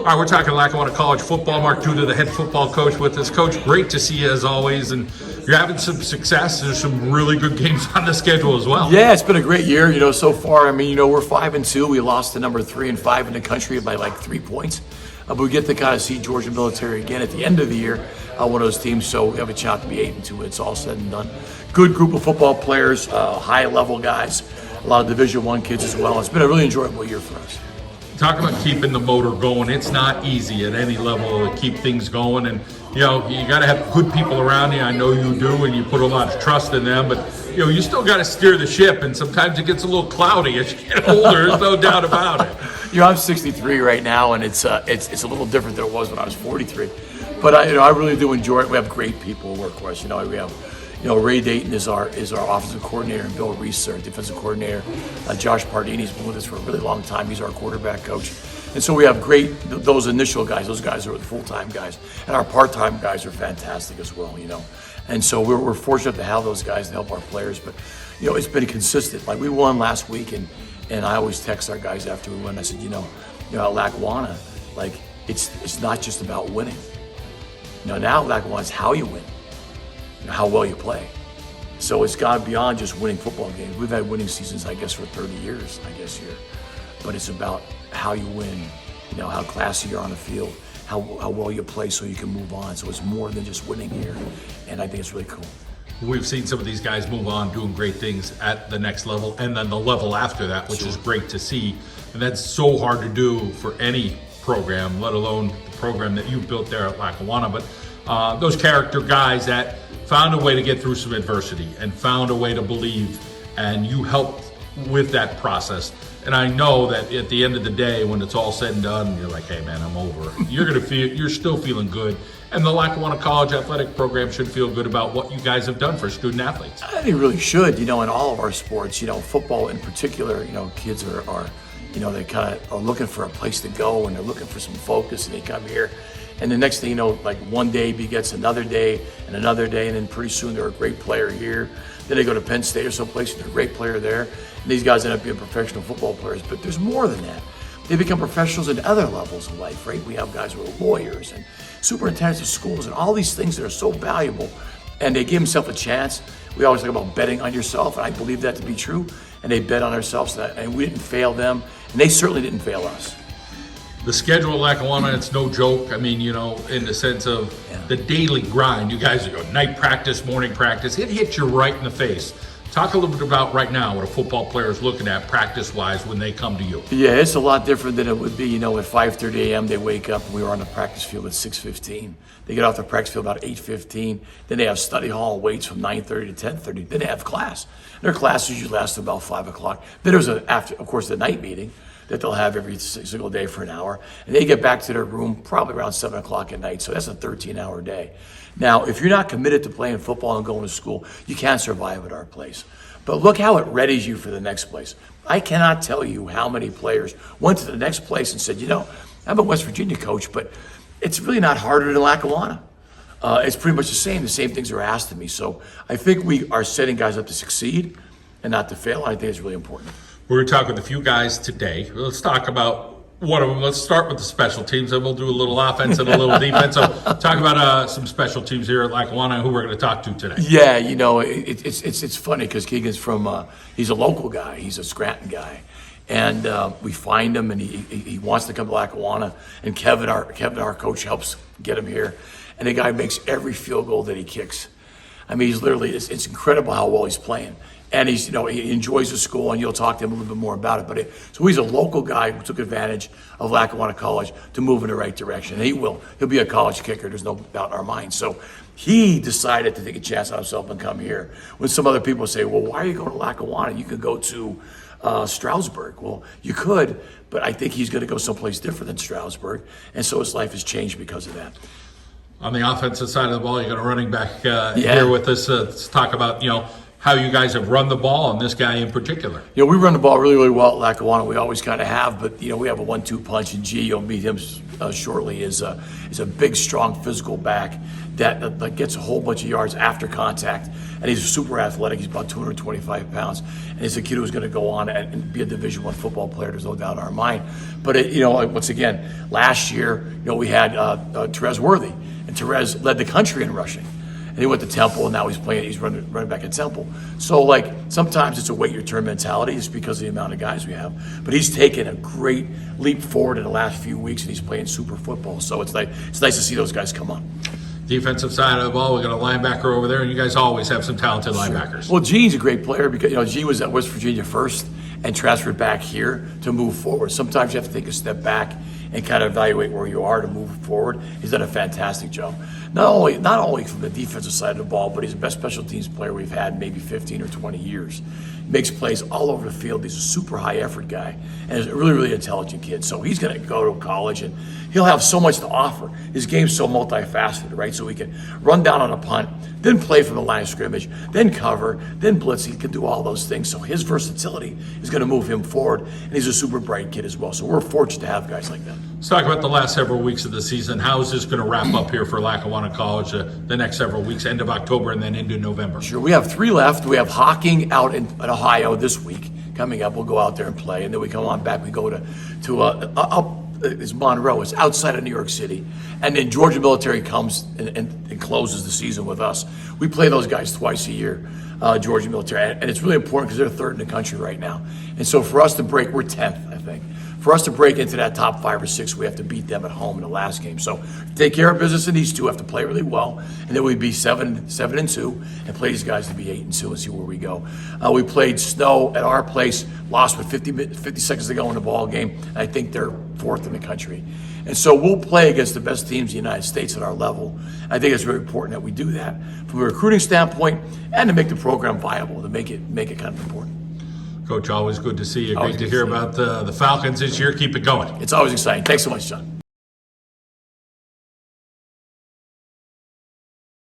All right, we're talking Lackawanna College football. Mark Duda, the head football coach, with us. Coach, great to see you as always, and you're having some success. There's some really good games on the schedule as well. Yeah, it's been a great year, so far. I mean, we're 5-2. We lost to number 3 and 5 in the country by like 3 points. But we get to kind of see Georgia Military again at the end of the year, one of those teams. So we have a chance to be 8-2 when it's all said and done. Good group of football players, high-level guys, a lot of Division I kids as well. It's been a really enjoyable year for us. Talk about keeping the motor going. It's not easy at any level to keep things going, and you got to have good people around you. I know you do, and you put a lot of trust in them. But you still got to steer the ship, and sometimes it gets a little cloudy as you get older. There's no doubt about it. I'm 63 right now, and it's a little different than it was when I was 43. But I really do enjoy it. We have great people who work for us. We have. Ray Dayton is our offensive coordinator, and Bill Reese, our defensive coordinator. Josh Pardini's been with us for a really long time. He's our quarterback coach. And so we have those initial guys. Those guys are the full-time guys. And our part-time guys are fantastic as well, And so we're fortunate to have those guys to help our players. But, it's been consistent. Like we won last week, and I always text our guys after we win. I said, at Lackawanna, like it's not just about winning. Now Lackawanna is how you win. How well you play. So it's gone beyond just winning football games. We've had winning seasons, I guess, for 30 years, here. But it's about how you win, how classy you're on the field, how well you play so you can move on. So it's more than just winning here. And I think it's really cool. We've seen some of these guys move on, doing great things at the next level and then the level after that, which is great to see. And that's so hard to do for any program, let alone the program that you built there at Lackawanna. But those character guys that found a way to get through some adversity and found a way to believe, and you helped with that process. And I know that at the end of the day, when it's all said and done, you're like, hey man, I'm over. You're still feeling good. And the Lackawanna College athletic program should feel good about what you guys have done for student athletes. I think it really should, in all of our sports, football in particular, kids are they kind of are looking for a place to go, and they're looking for some focus, and they come here. And the next thing you know, like one day begets another day, and then pretty soon they're a great player here. Then they go to Penn State or someplace, and they're a great player there. And these guys end up being professional football players. But there's more than that. They become professionals at other levels of life, right? We have guys who are lawyers and superintendents of schools and all these things that are so valuable. And they give themselves a chance. We always talk about betting on yourself, and I believe that to be true. And they bet on ourselves, and we didn't fail them, and they certainly didn't fail us. The schedule at Lackawanna, it's no joke. I mean, in the sense of the daily grind. You guys are night practice, morning practice. It hits you right in the face. Talk a little bit about right now what a football player is looking at practice-wise when they come to you. Yeah, it's a lot different than it would be, at 5:30 a.m. they wake up, and we were on the practice field at 6:15. They get off the practice field about 8:15. Then they have study hall weights from 9:30 to 10:30. Then they have class. Their classes usually last about 5 o'clock. Then there's of course, the night meeting that they'll have every single day for an hour. And they get back to their room probably around 7 o'clock at night. So that's a 13-hour day. Now, if you're not committed to playing football and going to school, you can't survive at our place. But look how it readies you for the next place. I cannot tell you how many players went to the next place and said, I'm a West Virginia coach, but it's really not harder than Lackawanna. It's pretty much the same. The same things are asked of me. So I think we are setting guys up to succeed and not to fail. I think it's really important. We're going to talk with a few guys today. Let's talk about one of them. Let's start with the special teams, and we'll do a little offense and a little defense. So talk about some special teams here at Lackawanna, who we're going to talk to today. Yeah, it's funny because Keegan's he's a local guy. He's a Scranton guy. And we find him, and he wants to come to Lackawanna. And Kevin, our coach, helps get him here. And the guy makes every field goal that he kicks. I mean, he's literally, it's incredible how well he's playing. And he enjoys the school, and you'll talk to him a little bit more about it. So he's a local guy who took advantage of Lackawanna College to move in the right direction. And he will. He'll be a college kicker. There's no doubt in our minds. So he decided to take a chance on himself and come here. When some other people say, well, why are you going to Lackawanna? You could go to Stroudsburg. Well, you could, but I think he's going to go someplace different than Stroudsburg. And so his life has changed because of that. On the offensive side of the ball, you got a running back here with us. Let's talk about, how you guys have run the ball, and this guy in particular. We run the ball really, really well at Lackawanna. We always kind of have, but we have a 1-2 punch, and G, you'll meet him shortly. Is a big, strong, physical back that gets a whole bunch of yards after contact, and he's super athletic. He's about 225 pounds, and he's a kid who's going to go on and be a Division I football player. There's no doubt in our mind. But once again, last year, we had Therese Worthy, and Therese led the country in rushing. And he went to Temple, and now he's running back at Temple. So, sometimes it's a wait your turn mentality just because of the amount of guys we have. But he's taken a great leap forward in the last few weeks, and he's playing super football. So it's nice to see those guys come on. Defensive side of the ball, we got a linebacker over there, and you guys always have some talented linebackers. Well, Gene's a great player because Gene was at West Virginia first and transferred back here to move forward. Sometimes you have to take a step back and kind of evaluate where you are to move forward. He's done a fantastic job. Not only from the defensive side of the ball, but he's the best special teams player we've had in maybe 15 or 20 years. Makes plays all over the field. He's a super high effort guy and is a really, really intelligent kid. So he's going to go to college and he'll have so much to offer. His game's so multifaceted, right? So he can run down on a punt, then play from the line of scrimmage, then cover, then blitz. He can do all those things. So his versatility is going to move him forward, and he's a super bright kid as well. So we're fortunate to have guys like that. Let's talk about the last several weeks of the season. How is this going to wrap up here for Lackawanna College the next several weeks, end of October and then into November? Sure. We have 3 left. We have Hocking out in Ohio this week. Coming up, we'll go out there and play, and then we come on back. We go to it's Monroe. It's outside of New York City, and then Georgia Military comes and closes the season with us. We play those guys twice a year, Georgia Military, and it's really important because they're third in the country right now. And so for us to break, we're 10th, I think. For us to break into that top 5 or 6, we have to beat them at home in the last game. So take care of business in these 2, have to play really well, and then we'd be 7-2, and play these guys to be 8-2 and see where we go. We played Snow at our place, lost with 50 seconds to go in the ball game, and I think they're 4th in the country. And so we'll play against the best teams in the United States at our level. I think it's very important that we do that from a recruiting standpoint and to make the program viable, to make it kind of important. Coach, always good to see you. Great to hear about the Falcons this year. Keep it going. It's always exciting. Thanks so much, John.